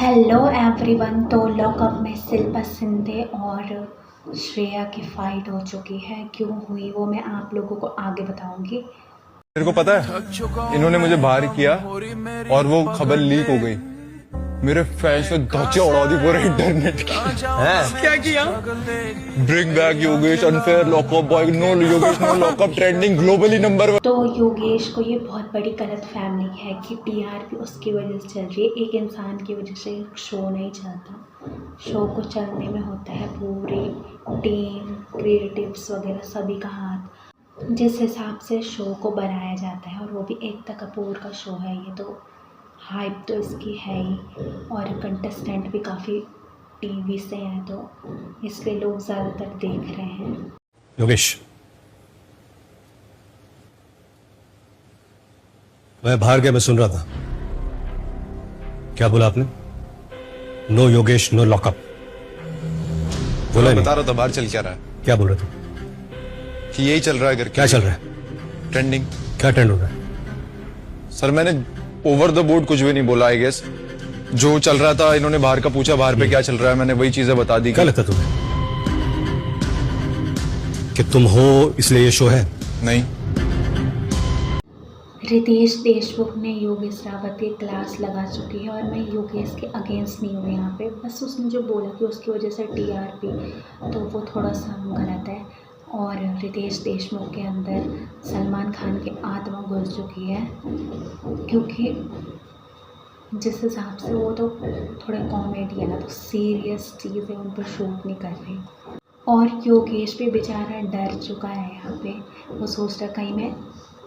Hello everyone. तो lockup में शिल्पा शिंदे और श्रेया की फाइट हो चुकी है। क्यों हुई वो मैं आप लोगों को आगे बताऊंगी। तेरे को पता है इन्होंने मुझे बाहर किया और वो खबर लीक हो गई। मेरे फैंस ने धज्जियां उड़ा दी पूरे इंटरनेट की। क्या किया? Bring back Yogesh, unfair lockup, boy no Yogesh no lockup, trending globally number 1। तो योगेश को ये बहुत बड़ी गलत फहमी है कि टीआरपी उसकी वजह से चल रही है। एक इंसान की वजह से शो नहीं चलता। शो को चलने में होता है पूरी टीम, क्रिएटिव्स वगैरह सभी का हाथ। जिस हिसाब से शो को बनाया जाता है और वो भी एकता कपूर का शो है ये, तो हाइप तो इसकी है ही और कंटेस्टेंट भी काफ़ी टीवी से हैं, तो इसलिए लोग ज़्यादातर देख रहे हैं। योगेश, मैं बाहर गया, मैं सुन रहा था। क्या बोला आपने? नो योगेश नो लॉकअप बोला नहीं? बता रहा था बाहर चल क्या रहा है। क्या बोल रहे थे? कि यही चल रहा है। क्या चल रहा है? ट्रेंडिंग। क्या ट्रेंड हो रहा है? सर मैंने ओवर द बोर्ड कुछ भी नहीं बोला। आई गेस जो चल रहा था, इन्होंने बाहर का पूछा बाहर पे क्या चल रहा है, मैंने वही चीजें बता दी। क्या लगता है तुम्हें कि तुम हो इसलिए ये शो है? नहीं। रितेश देशमुख ने योगेश रावत की क्लास लगा चुकी है और मैं योगेश के अगेंस्ट नहीं हूँ यहाँ पे। बस उसने जो बोला कि उसकी वजह से टीआरपी, तो वो थोड़ा सा गलत है। और रितेश देशमुख के अंदर सलमान खान की आत्मा घुस चुकी है, क्योंकि जिस हिसाब से वो तो थोड़े कॉमेडी है ना, तो सीरियस चीज़ें उन पर शूट नहीं कर रही। और योगेश भी बेचारा डर चुका है यहाँ पे। वो सोच रहा कहीं मैं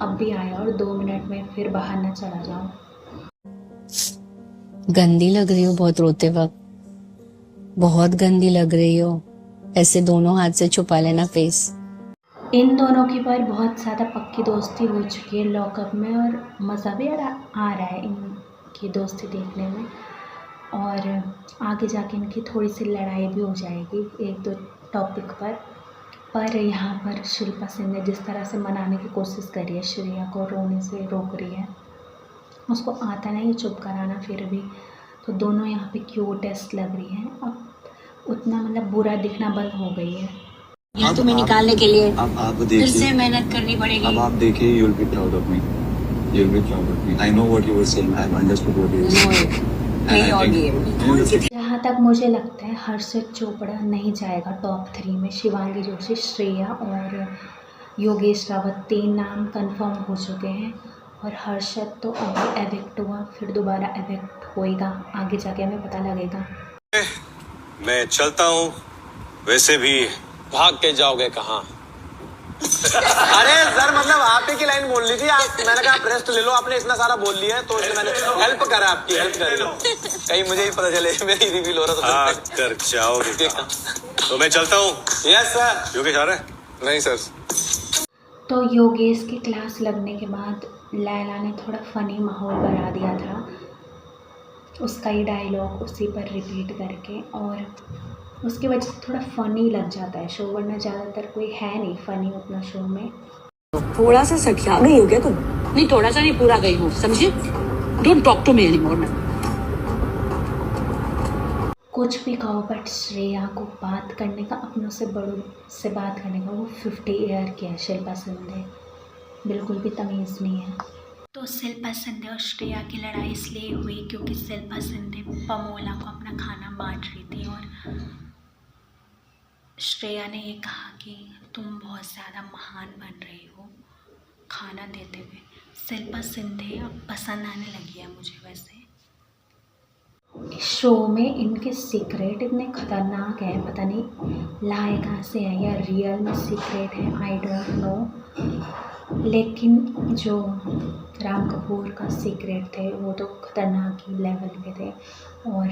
अब भी आया और 2 मिनट में फिर बाहर ना चला जाऊं। गंदी लग रही हो बहुत रोते वक्त, बहुत गंदी लग रही हो। ऐसे दोनों हाथ से छुपा लेना फेस। इन दोनों की पर बहुत ज़्यादा पक्की दोस्ती हो चुकी है लॉकअप में और मज़ा भी आ रहा है इनकी दोस्ती देखने में। और आगे जाके इनकी थोड़ी सी लड़ाई भी हो जाएगी 1-2 टॉपिक पर यहाँ पर शिल्पा शिंदे जिस तरह से मनाने की कोशिश करी है, श्रेया को रोने से रोक रही है। उसको आता नहीं चुप कराना, फिर भी तो दोनों यहाँ पे क्यूटेस्ट लग रही हैं। अब उतना मतलब बुरा दिखना बंद हो गई है। ये तुम्हें निकालने के लिए आप फिर से मेहनत करनी पड़ेगी। अब आप देखिए, you will be proud of me, you will be proud of me. I know what you were saying, I have understood what you were saying. जहाँ तक मुझे लगता है हर्षित चोपड़ा नहीं जाएगा टॉप 3 में। शिवांगी जोशी, श्रेया और योगेश रावत 3 नाम कंफर्म हो चुके हैं। और हर्षित तो अभी एविक्ट हुआ, फिर दोबारा एविक्ट होएगा, आगे जाके हमें पता लगेगा। मैं चलता हूँ, वैसे भी भाग के जाओगे कहाँ? अरे सर, मतलब आप ही की लाइन बोल ली थी आप। मैंने कहा आप रेस्ट ले लो, आपने इतना सारा बोल लिया है तो मैंने हेल्प करा, आपकी हेल्प करी। कहीं मुझे ही पता चले मेरी रिवील हो रहा था। भाग कर जाओगे। तो मैं चलता हूँ। Yes sir. योगेश आ रहा है? नहीं सर। तो योगेश की क्लास लगने के बाद लैला ने थोड़ा फ़नी माहौल बना दिया था, उसका ही डायलॉग उसी पर रिपीट करके, और उसकी वजह से थोड़ा फ़नी लग जाता है शो, वरना ज़्यादातर कोई है नहीं फ़नी उतना शो में। थोड़ा सा सखिया गई हो क्या तुम? नहीं, थोड़ा सा नहीं, पूरा गई हूँ, समझे? Don't talk to me anymore. कुछ भी कहो, बट श्रेया को बात करने का, अपनों से बड़ों से बात करने का वो 50 ईयर की है। शिल्पा शिंदे बिल्कुल भी तमीज़ नहीं है। तो शिल्पा शिंदे और श्रेया की लड़ाई इसलिए हुई क्योंकि शिल्पा शिंदे पमोला को अपना खाना बांट रही थी और श्रेया ने ये कहा कि तुम बहुत ज़्यादा महान बन रही हो खाना देते हुए। शिल्पा शिंदे अब पसंद आने लगी है मुझे। वैसे शो में इनके सीक्रेट इतने खतरनाक हैं, पता नहीं लाए कहाँ से है या रियल में सीक्रेट है, आई डोंट नो। लेकिन जो राम कपूर का सीक्रेट थे वो तो खतरनाक ही लेवल पे थे, और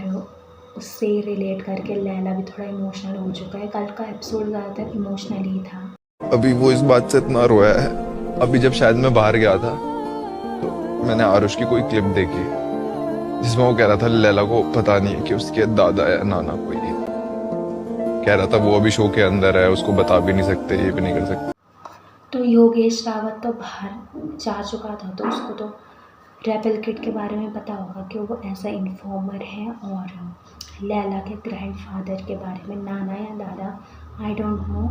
उससे रिलेट करके लैला भी थोड़ा इमोशनल हो चुका है। कल का एपिसोड ज़्यादातर इमोशनल ही था। अभी वो इस बात से इतना रोया है। अभी जब शायद मैं बाहर गया था तो मैंने आरुष की कोई क्लिप देखी जिसमें वो कह रहा था लैला को पता नहीं है कि उसके दादा या नाना कोई है। कह रहा था वो अभी शो के अंदर है, उसको बता भी नहीं सकते, ये भी नहीं कर सकते। तो योगेश रावत तो बाहर जा चुका था, तो उसको तो रेबल किड के बारे में पता होगा कि वो ऐसा इन्फॉर्मर है, और लैला के ग्रैंडफादर के बारे में, नाना या दादा आई डोंट नो,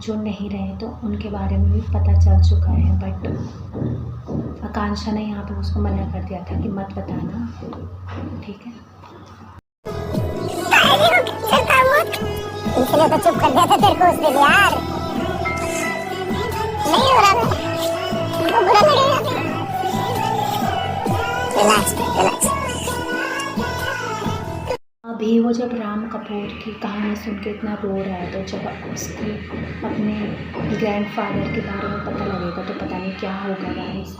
जो नहीं रहे तो उनके बारे में भी पता चल चुका है। बट आकांक्षा ने यहाँ पे उसको मना कर दिया था कि मत बताना, ठीक है। इसलिए तो चुप कर दिया था तेरे को उस दिन यार। नहीं हो रहा था, तुमको बुरा लगेगा। Relax relax. अभी वो जब राम कपूर की कहानी सुन के इतना रो रहा है, तो जब उसकी अपने ग्रैंडफादर के बारे में पता लगेगा तो पता नहीं क्या होगा गाइस।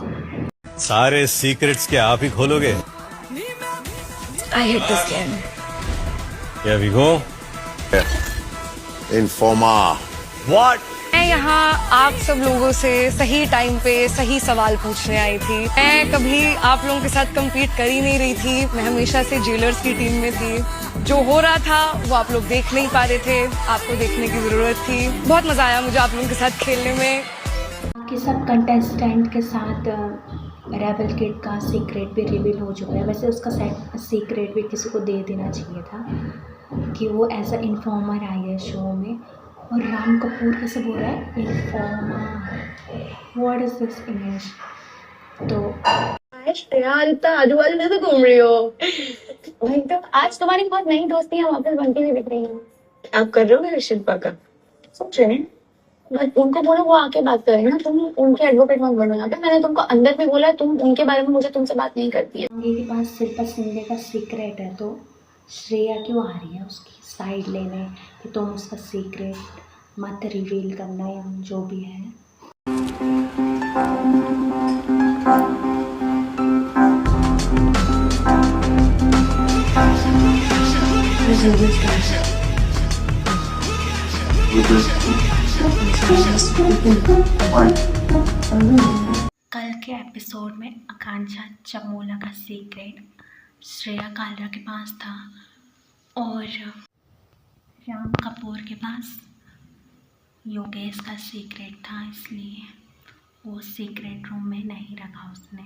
सारे सीक्रेट्स के आप ही खोलोगे? I hate this game. Here we go. Informer. What? मैं यहाँ आप सब लोगों से सही टाइम पे सही सवाल पूछने आई थी। मैं कभी आप लोगों के साथ compete कर ही नहीं रही थी। मैं हमेशा से जेलर्स की टीम में थी। जो हो रहा था वो आप लोग देख नहीं पा रहे थे, आपको देखने की जरूरत थी। बहुत मजा आया मुझे आप लोगों के साथ खेलने में। बाकी सब कंटेस्टेंट के साथ रेबल किड का सीक्रेट भी रिवील हो चुका है। वैसे उसका सीक्रेट भी किसी को दे देना चाहिए था कि वो एज अ इन्फॉर्मर आई है शो में। और राम कपूर कैसे बोल रहा है informer, what is this English. तो यार इतना आजू बाजू में तो घूम रही हो। वही तो आज तुम्हारी बहुत नई दोस्तियां वापस बनती हुई दिख रही हैं। आप कर रहे हो मेरे शिल्पा का? सोच रहे हैं। बट उनको बोलो वो आके बात करें ना, तुम उनके एडवोकेट मत बनो यहाँ पे। मैंने तुमको अंदर भी बोला तुम उनके बारे में मुझे तुमसे बात नहीं करती है। मेरे पास शिल्पा शिंदे का सीक्रेट है, तो श्रेया क्यों आ रही है उसकी साइड लेने कि तुम उसका सीक्रेट मत रिवील करना या जो भी है। कल के एपिसोड में आकांक्षा चमोला का सीक्रेट श्रेया कालरा के पास था और राम कपूर के पास योगेश का सीक्रेट था, इसलिए वो सीक्रेट रूम में नहीं रखा उसने।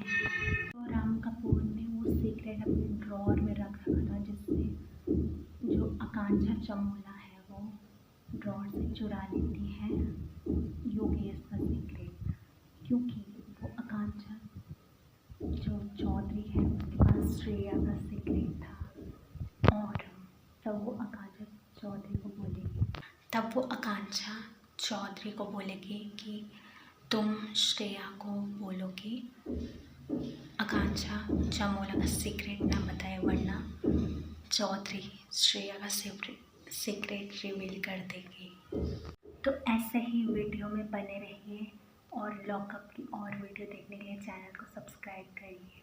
तो राम कपूर ने वो सीक्रेट अपने ड्रॉअर में रख रखा था, जिससे जो आकांक्षा चमोला है वो ड्रॉअर से चुरा लेती है योगेश का सीक्रेट, क्योंकि वो आकांक्षा जो चौधरी है उसके पास श्रेया का सीक्रेट था। और तब वो आकांक्षा चौधरी को बोलेगी कि तुम श्रेया को बोलो कि आकांक्षा चमोला का सीक्रेट ना बताए, वरना चौधरी श्रेया का सीक्रेट रिवील कर देगी। तो ऐसे ही वीडियो में बने रहिए और लॉकअप की और वीडियो देखने के लिए चैनल को सब्सक्राइब करिए।